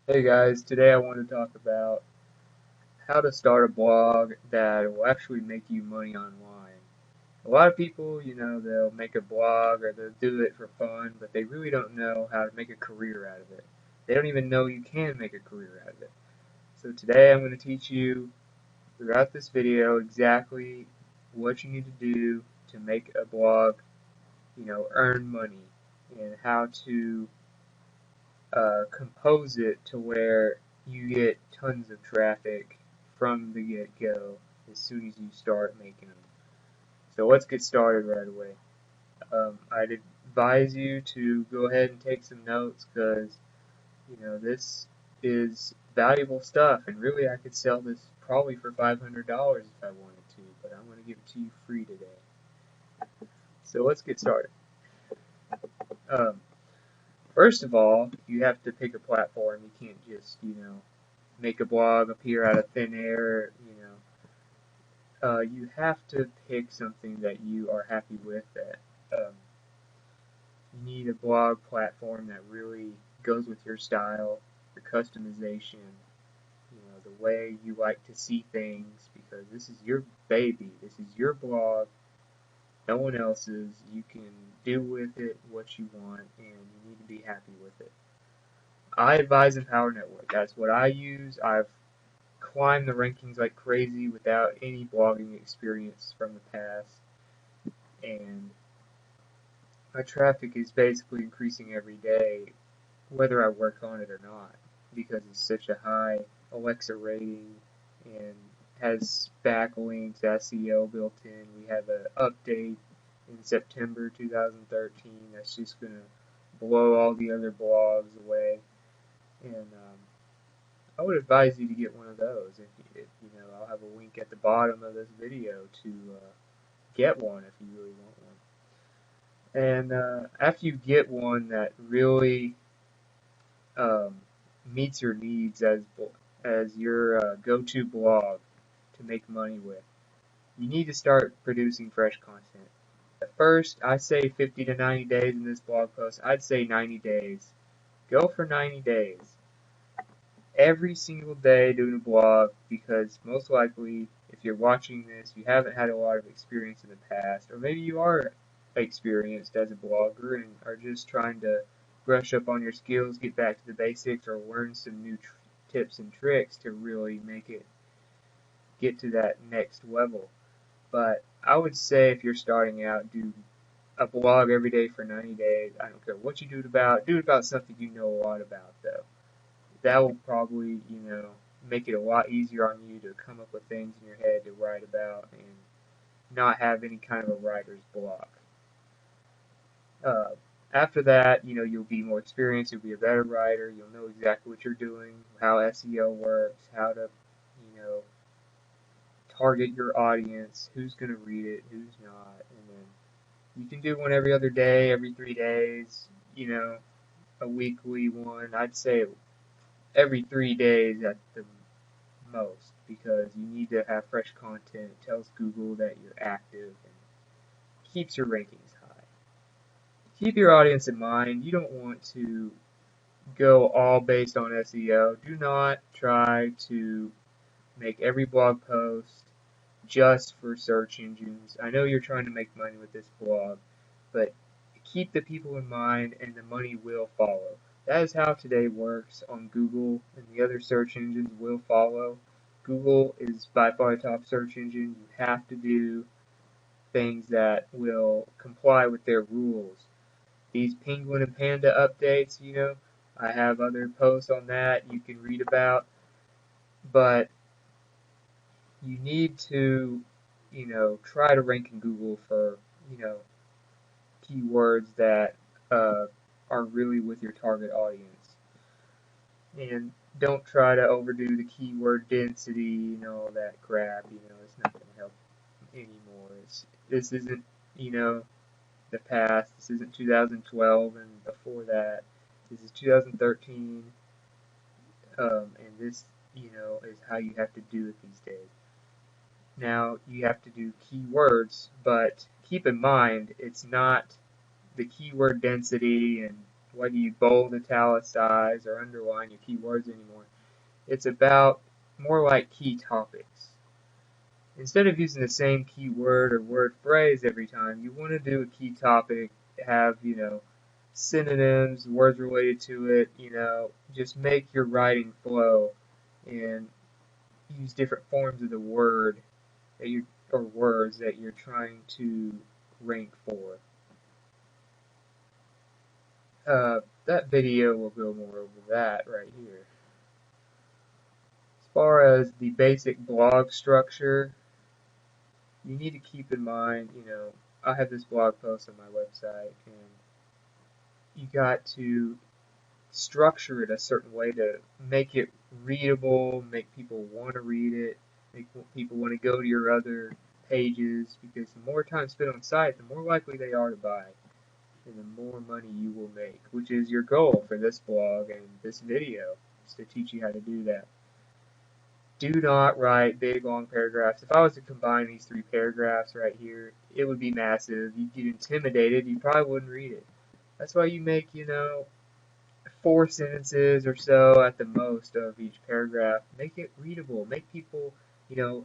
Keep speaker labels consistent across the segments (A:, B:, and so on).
A: Hey guys, today I want to talk about how to start a blog that will actually make you money online. A lot of people, they'll make a blog or they'll do it for fun, but they really don't know how to make a career out of it. They don't even know you can make a career out of it. So today I'm going to teach you throughout this video exactly what you need to do to make a blog, earn money and how to compose it to where you get tons of traffic from the get-go as soon as you start making them. So let's get started right away. I'd advise you to go ahead and take some notes because this is valuable stuff, and really I could sell this probably for $500 if I wanted to, but I'm going to give it to you free today. So let's get started. Um, First of all, you have to pick a platform. You can't just, make a blog appear out of thin air. You have to pick something that you are happy with. That you need a blog platform that really goes with your style, your customization, the way you like to see things. Because this is your baby. This is your blog. No one else's. You can do with it what you want, and you need to be happy with it. I advise Empower Network. That's what I use. I've climbed the rankings like crazy without any blogging experience from the past, and my traffic is basically increasing every day, whether I work on it or not, because it's such a high Alexa rating and has backlinks, SEO built in. We have an update in September 2013 that's just going to blow all the other blogs away. And I would advise you to get one of those. I'll have a link at the bottom of this video to get one if you really want one. And after you get one that really um, meets your needs as your go-to blog to make money with, you need to start producing fresh content. At first, I say 50 to 90 days in this blog post. I'd say 90 days. Go for 90 days. Every single day doing a blog, because most likely if you're watching this you haven't had a lot of experience in the past, or maybe you are experienced as a blogger and are just trying to brush up on your skills, get back to the basics, or learn some new tips and tricks to really make it get to that next level. But I would say if you're starting out, do a blog every day for 90 days. I don't care what you do it about something you know a lot about though. That will probably, make it a lot easier on you to come up with things in your head to write about and not have any kind of a writer's block. Uh, After that, you'll be more experienced, you'll be a better writer, you'll know exactly what you're doing, how SEO works, how to, you know, target your audience, who's going to read it, who's not, and then you can do one every other day, every 3 days, a weekly one. I'd say every 3 days at the most, because you need to have fresh content. It tells Google that you're active and keeps your rankings high. Keep your audience in mind. You don't want to go all based on SEO. Do not try to make every blog post just for search engines. I know you're trying to make money with this blog, but keep the people in mind and the money will follow. That is how today works on Google, and the other search engines will follow. Google is by far the top search engine. You have to do things that will comply with their rules. These penguin and panda updates, I have other posts on that you can read about, but you need to, try to rank in Google for, you know, keywords that uh, are really with your target audience. And don't try to overdo the keyword density and all that crap. It's not going to help anymore. This isn't, you know, the past. This isn't 2012 and before that. This is 2013, and this, is how you have to do it these days. Now, you have to do keywords, but keep in mind, it's not the keyword density and why do you bold, italicize, or underline your keywords anymore. It's about more like key topics. Instead of using the same keyword or word phrase every time, you want to do a key topic, have, synonyms, words related to it, just make your writing flow and use different forms of the word that you or words that you're trying to rank for. That video will go more over that right here. As far as the basic blog structure, you need to keep in mind, I have this blog post on my website, and you got to structure it a certain way to make it readable, make people want to read it, make people want to go to your other pages, because the more time spent on site, the more likely they are to buy, and the more money you will make, which is your goal for this blog and this video, is to teach you how to do that. Do not write big, long paragraphs. If I was to combine these 3 paragraphs right here, it would be massive. You'd get intimidated. You probably wouldn't read it. That's why you make, 4 sentences or so at the most of each paragraph. Make it readable. Make people,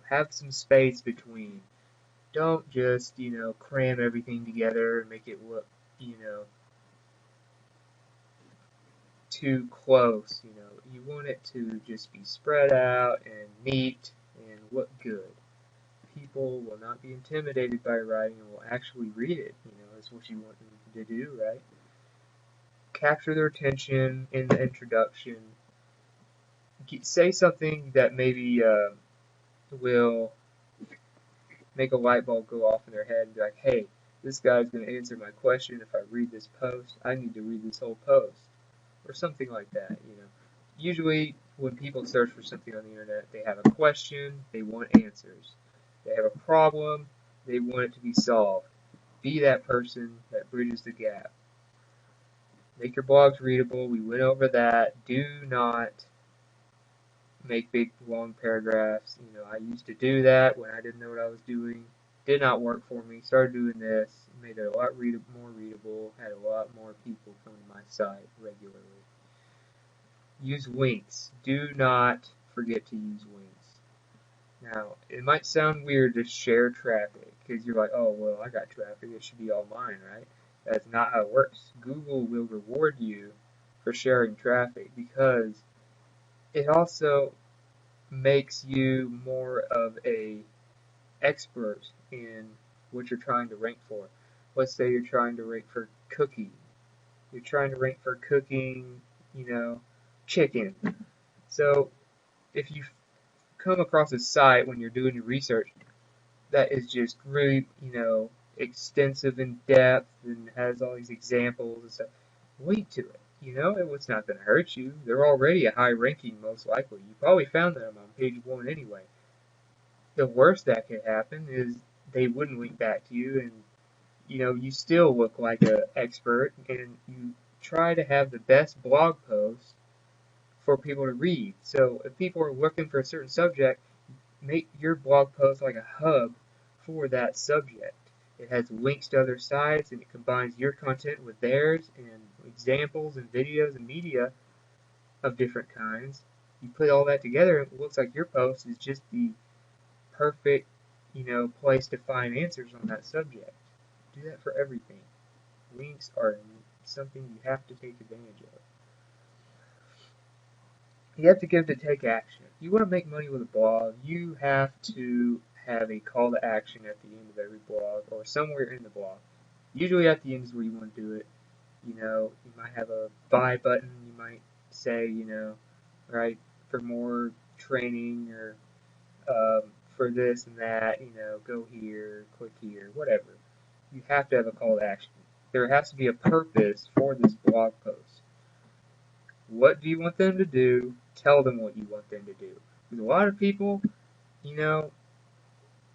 A: have some space between. Don't just, cram everything together and make it look, too close. You want it to just be spread out and neat and look good. People will not be intimidated by writing and will actually read it. That's what you want them to do, right? Capture their attention in the introduction. Say something that maybe will make a light bulb go off in their head and be like, hey, this guy's going to answer my question if I read this post. I need to read this whole post. Or something like that, Usually, when people search for something on the internet, they have a question, they want answers. They have a problem, they want it to be solved. Be that person that bridges the gap. Make your blogs readable. We went over that. Do not make big, long paragraphs. I used to do that when I didn't know what I was doing. Did not work for me. Started doing this. Made it a lot more readable. Had a lot more people come to my site regularly. Use links. Do not forget to use links. Now, it might sound weird to share traffic because you're like, oh, well, I got traffic. It should be all mine, right? That's not how it works. Google will reward you for sharing traffic because it also makes you more of a expert in what you're trying to rank for. Let's say you're trying to rank for cooking. You're trying to rank for cooking, chicken. So if you come across a site when you're doing your research that is just really, extensive in depth and has all these examples and stuff, link to it. It's not going to hurt you. They're already a high ranking, most likely. You probably found them on page 1 anyway. The worst that could happen is they wouldn't link back to you, and you still look like an expert, and you try to have the best blog post for people to read. So if people are looking for a certain subject, make your blog post like a hub for that subject. It has links to other sites, and it combines your content with theirs, and examples and videos and media of different kinds. You put all that together, and it looks like your post is just the perfect, place to find answers on that subject. Do that for everything. Links are something you have to take advantage of. You have to give to take action. If you want to make money with a blog, you have to have a call to action at the end of every blog or somewhere in the blog. Usually at the end is where you want to do it. You might have a buy button. You might say, right, for more training or for this and that, go here, click here, whatever. You have to have a call to action. There has to be a purpose for this blog post. What do you want them to do? Tell them what you want them to do. Because a lot of people,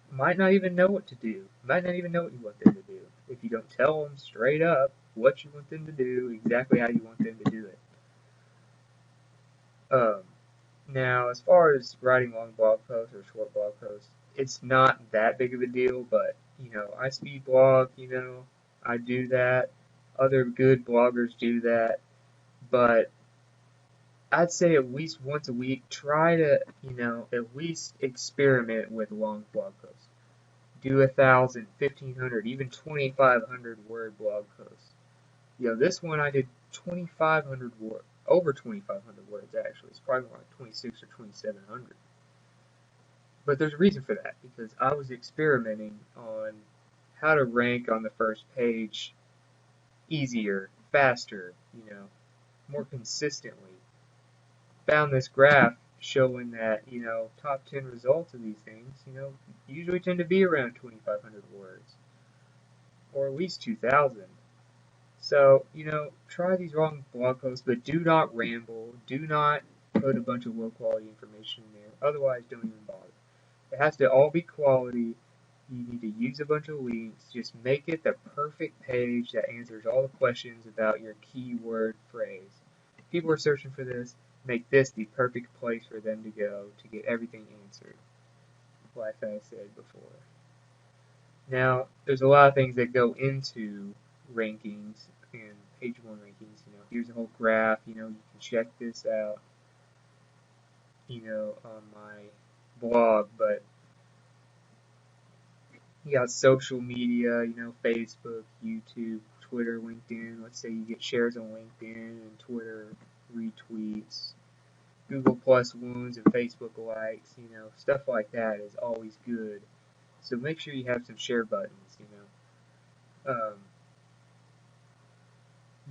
A: might not even know what to do. Might not even know what you want them to do. If you don't tell them straight up what you want them to do, exactly how you want them to do it. Now, as far as writing long blog posts or short blog posts, it's not that big of a deal, but, I speed blog, I do that. Other good bloggers do that. But I'd say at least once a week, try to, at least experiment with long blog posts. Do 1,000, 1,500, even 2,500 word blog posts. This one I did 2,500 word, over 2,500 words actually. It's probably more like 26 or 2,700. But there's a reason for that, because I was experimenting on how to rank on the first page easier, faster, more consistently. Found this graph showing that, top 10 results of these things, usually tend to be around 2,500 words, or at least 2,000. So, try these long blog posts, but do not ramble. Do not put a bunch of low quality information in there. Otherwise, don't even bother. It has to all be quality. You need to use a bunch of links. Just make it the perfect page that answers all the questions about your keyword phrase. People are searching for this. Make this the perfect place for them to go to get everything answered, like I said before. Now, there's a lot of things that go into rankings and page one rankings. Here's a whole graph. You can check this out, on my blog. But you got social media, Facebook, YouTube, Twitter, LinkedIn. Let's say you get shares on LinkedIn and Twitter retweets, Google Plus ones and Facebook likes. Stuff like that is always good. So make sure you have some share buttons.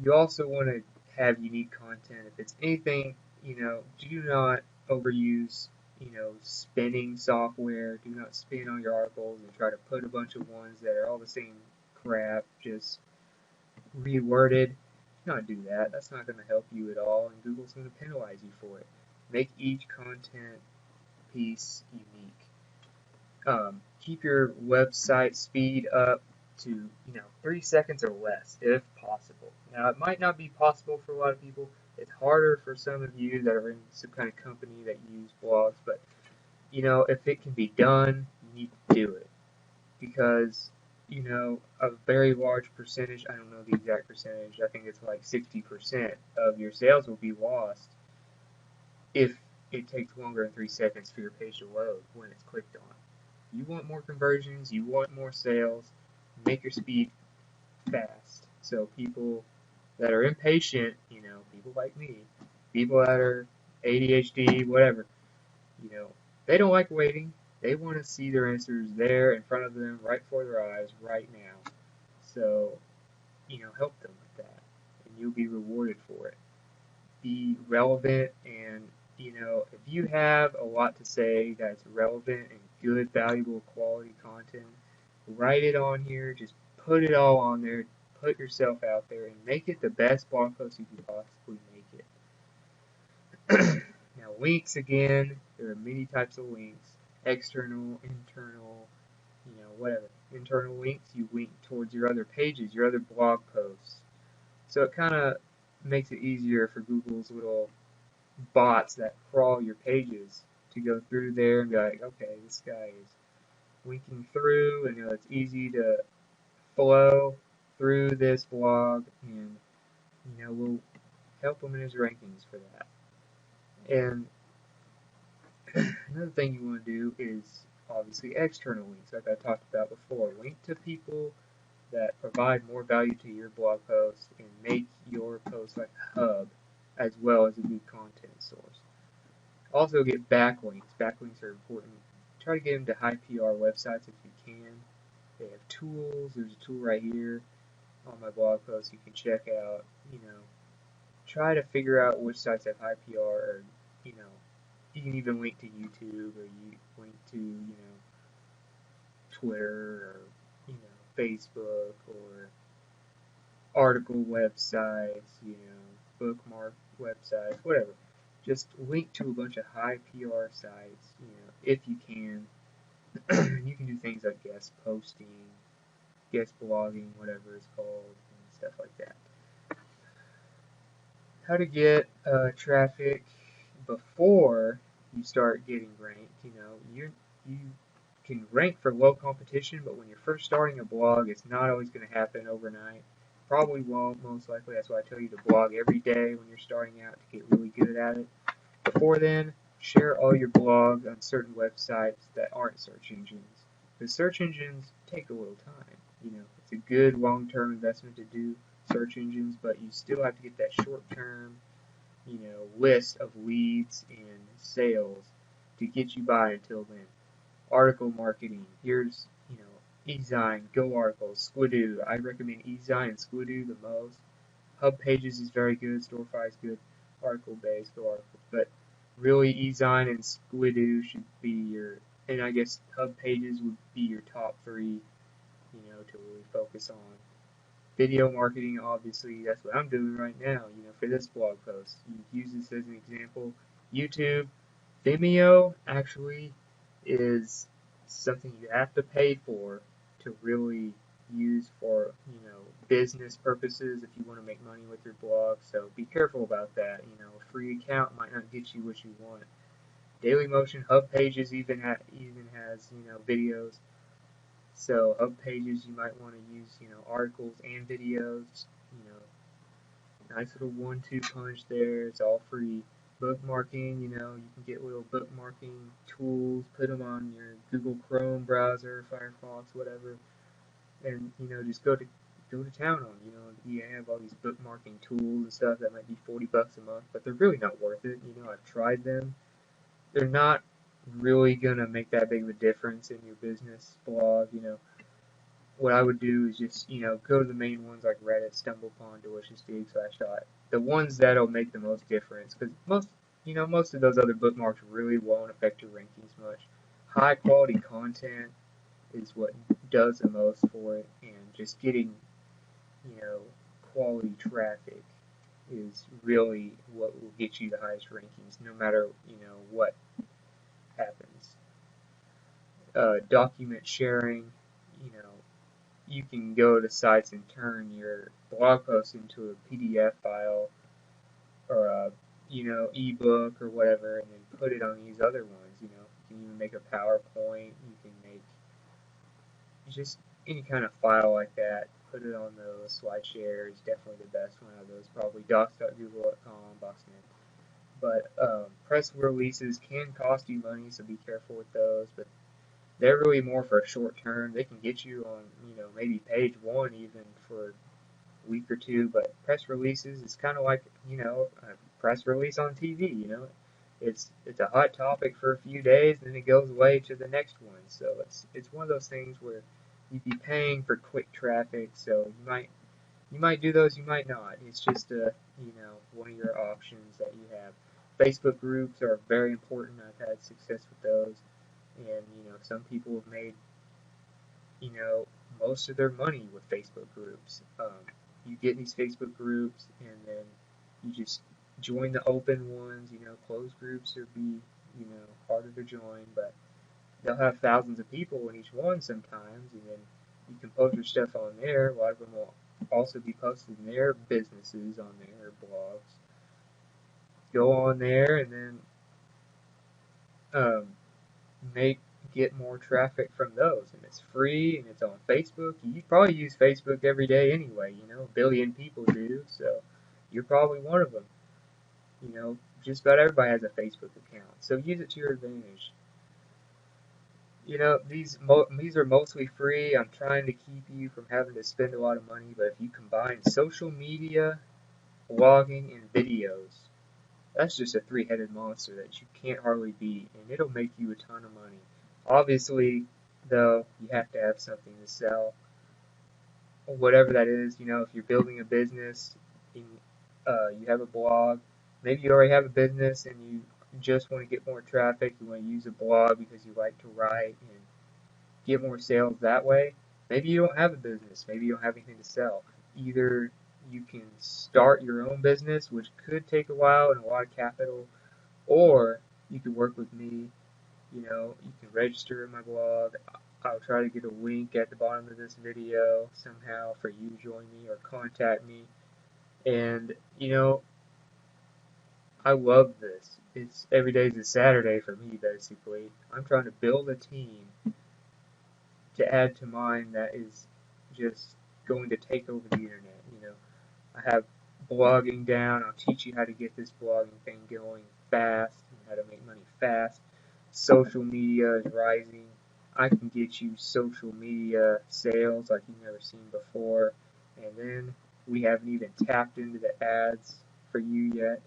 A: You also want to have unique content. If it's anything, do not overuse, spinning software. Do not spin on your articles and try to put a bunch of ones that are all the same crap, just reworded. Do not do that. That's not going to help you at all, and Google's going to penalize you for it. Make each content piece unique. Keep your website speed up to 3 seconds or less if possible. Now, it might not be possible for a lot of people. It's harder for some of you that are in some kind of company that use blogs, but if it can be done, you need to do it, because a very large percentage, I don't know the exact percentage, I think it's like 60% of your sales will be lost if it takes longer than 3 seconds for your page to load when it's clicked on. You want more conversions, you want more sales, make your speed fast. So people that are impatient, people like me, people that are ADHD, whatever, they don't like waiting. They want to see their answers there in front of them, right before their eyes, right now. So, help them with that, and you'll be rewarded for it. Be relevant, and, if you have a lot to say that's relevant and good, valuable, quality content, write it on here. Just put it all on there. Put yourself out there and make it the best blog post you can possibly make it. Now, links again, there are many types of links. External, internal, whatever. Internal links, you link towards your other pages, your other blog posts. So it kind of makes it easier for Google's little bots that crawl your pages to go through there and be like, okay, this guy is linking through, and it's easy to flow through this blog, and we'll help him in his rankings for that. And another thing you want to do is obviously external links, like I talked about before. Link to people that provide more value to your blog post and make your post like a hub as well as a good content source. Also get backlinks. Backlinks are important. Try to get them to high PR websites if you can. They have tools. There's a tool right here on my blog post you can check out. Try to figure out which sites have high PR, or you can even link to YouTube, or you link to Twitter, or Facebook, or article websites, bookmark websites, whatever. Just link to a bunch of high PR sites, if you can. You can do things like guest posting, guest blogging, whatever it's called, and stuff like that. How to get traffic before you start getting ranked. You can rank for low competition, but when you're first starting a blog, it's not always going to happen overnight. probably won't, most likely. That's why I tell you to blog every day when you're starting out to get really good at it. Before then, share all your blogs on certain websites that aren't search engines. Because search engines take a little time. It's a good long-term investment to do search engines, but you still have to get that short-term, list of leads and sales to get you by until then. Article marketing. Here's, eZine, Go Articles, Squidoo. I recommend eZine and Squidoo the most. Hub Pages is very good. Storify is good. Article based, Go Articles. But really, eZine and Squidoo should be your, and I guess Hub Pages would be your top three, to really focus on. Video marketing, obviously, that's what I'm doing right now, for this blog post. You use this as an example. YouTube, Vimeo actually is something you have to pay for to really use for, business purposes if you want to make money with your blog. So be careful about that. A free account might not get you what you want. Dailymotion, Hub Pages even has, videos. So Hub Pages you might want to use, articles and videos. Nice little 1-2 punch there. It's all free. Bookmarking, you can get little bookmarking tools, put them on your Google Chrome browser, Firefox, whatever, and just go to town on. You have all these bookmarking tools and stuff that might be $40 a month, but they're really not worth it. I've tried them. They're not really gonna make that big of a difference in your business blog. What I would do is just, go to the main ones like Reddit, StumbleUpon, Delicious Dig, Slashdot. The ones that'll make the most difference, because most of those other bookmarks really won't affect your rankings much. High quality content is what does the most for it, and just getting, quality traffic is really what will get you the highest rankings, no matter, what happens. Document sharing, you know, you can go to sites and turn your blog post into a PDF file or a ebook or whatever, and then put it on these other ones. You can even make a PowerPoint. You can make just any kind of file like that. Put it on those. SlideShare is definitely the best one of those. Probably docs.google.com, Boxnet. But press releases can cost you money, so be careful with those. But they're really more for a short term. They can get you on, maybe page one even for a week or two. But press releases is kind of like, a press release on TV. It's a hot topic for a few days, and then it goes away to the next one. So it's one of those things where you'd be paying for quick traffic. So you might do those, you might not. It's just one of your options that you have. Facebook groups are very important. I've had success with those. And, some people have made, most of their money with Facebook groups. You get these Facebook groups and then you just join the open ones. Closed groups would be, harder to join, but they'll have thousands of people in each one sometimes, and then you can post your stuff on there. A lot of them will also be posting their businesses on their blogs. Go on there and then get more traffic from those, and it's free and it's on Facebook. You probably use Facebook every day anyway. A billion people do, so you're probably one of them. Just about everybody has a Facebook account, so use it to your advantage. These are mostly free. I'm trying to keep you from having to spend a lot of money, but if you combine social media, blogging, and videos, that's just a three-headed monster that you can't hardly beat, and it'll make you a ton of money. Obviously, though, you have to have something to sell, whatever that is. If you're building a business, and, you have a blog, maybe you already have a business and you just want to get more traffic, you want to use a blog because you like to write and get more sales that way. Maybe you don't have a business, maybe you don't have anything to sell. Either you can start your own business, which could take a while and a lot of capital, or you can work with me. You can register in my blog. I'll try to get a link at the bottom of this video somehow for you to join me or contact me. And, I love this. It's every day's a Saturday for me, basically. I'm trying to build a team to add to mine that is just going to take over the internet. I have blogging down. I'll teach you how to get this blogging thing going fast and how to make money fast. Social media is rising. I can get you social media sales like you've never seen before. And then we haven't even tapped into the ads for you yet.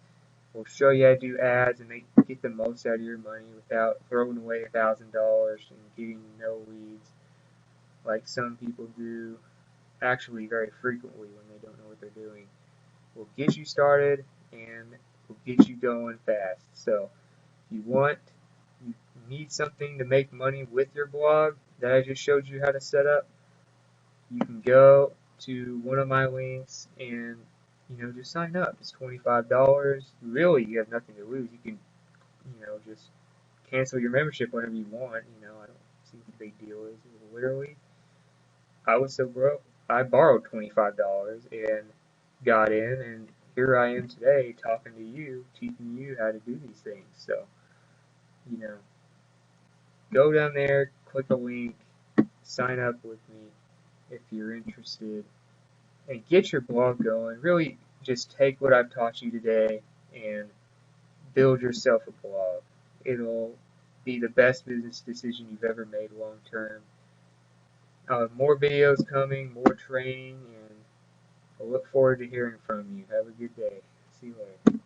A: We'll show you how to do ads and get the most out of your money without throwing away $1,000 and getting no leads like some people do, actually very frequently when they don't know what they're doing. We'll get you started and we'll get you going fast. So if you need something to make money with your blog that I just showed you how to set up, you can go to one of my links and just sign up. It's $25. Really, you have nothing to lose. You can just cancel your membership whenever you want. I don't see what the big deal is. Literally, I was so broke, I borrowed $25 and got in, and here I am today talking to you, teaching you how to do these things. So, you know, go down there, click a link, sign up with me if you're interested, and get your blog going. Really, just take what I've taught you today and build yourself a blog. It'll be the best business decision you've ever made long term. More videos coming, more training, and I look forward to hearing from you. Have a good day. See you later.